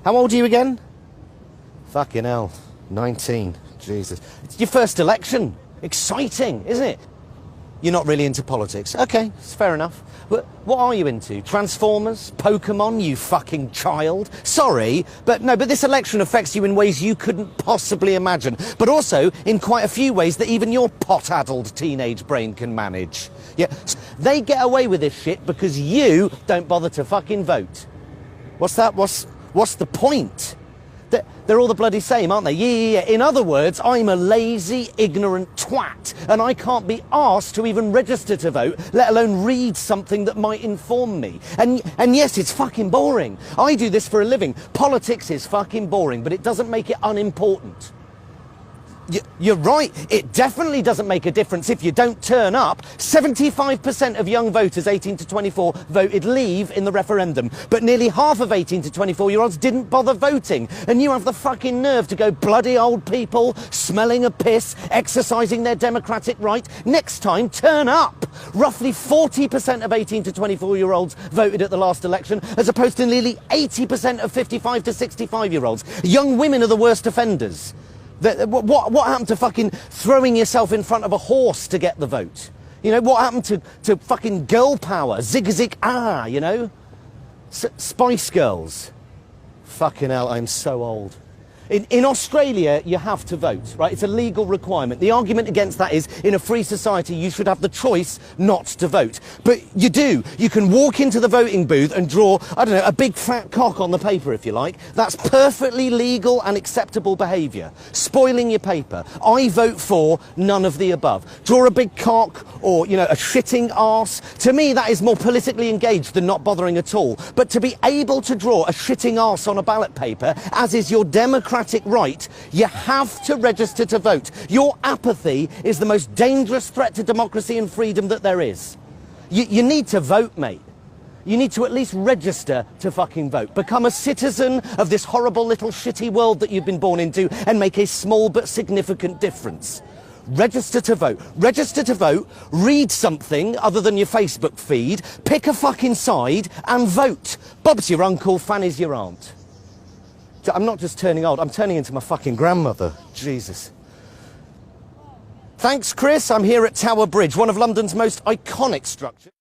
How old are you again? Fucking hell. 19. Jesus. It's your first election. Exciting, isn't it? You're not really into politics. Okay, it's fair enough. But what are you into? Transformers? Pokemon, you fucking child? Sorry, but no, but this election affects you in ways you couldn't possibly imagine. But also in quite a few ways that even your pot-addled teenage brain can manage. Yeah, they get away with this shit because you don't bother to fucking vote. What's that? What's the point? They're all the bloody same, aren't they? Yeah. In other words, I'm a lazy, ignorant twat, and I can't be asked to even register to vote, let alone read something that might inform me. And yes, it's fucking boring. I do this for a living. Politics is fucking boring, but it doesn't make it unimportant. You're right, it definitely doesn't make a difference if you don't turn up. 75% of young voters 18 to 24 voted leave in the referendum, but nearly half of 18 to 24-year-olds didn't bother voting. And you have the fucking nerve to go bloody old people, smelling a piss, exercising their democratic right. Next time, turn up. Roughly 40% of 18 to 24-year-olds voted at the last election, as opposed to nearly 80% of 55 to 65-year-olds. Young women are the worst offenders. What happened to fucking throwing yourself in front of a horse to get the vote? You know, what happened to fucking girl power? Zig, you know? Spice Girls. Fucking hell, I'm so old. In Australia, you have to vote, right? It's a legal requirement. The argument against that is, in a free society, you should have the choice not to vote. But you do. You can walk into the voting booth and draw, I don't know, a big fat cock on the paper, if you like. That's perfectly legal and acceptable behaviour. Spoiling your paper. I vote for none of the above. Draw a big cock or, you know, a shitting arse. To me, that is more politically engaged than not bothering at all. But to be able to draw a shitting arse on a ballot paper, as is your democratic right, you have to register to vote. Your apathy is the most dangerous threat to democracy and freedom that there is. You need to vote, mate. You need to at least register to fucking vote. Become a citizen of this horrible little shitty world that you've been born into and make a small but significant difference. Register to vote. Register to vote, read something other than your Facebook feed, pick a fucking side and vote. Bob's your uncle, Fanny's your aunt. I'm not just turning old, I'm turning into my fucking grandmother. Jesus. Thanks, Chris. I'm here at Tower Bridge, one of London's most iconic structures.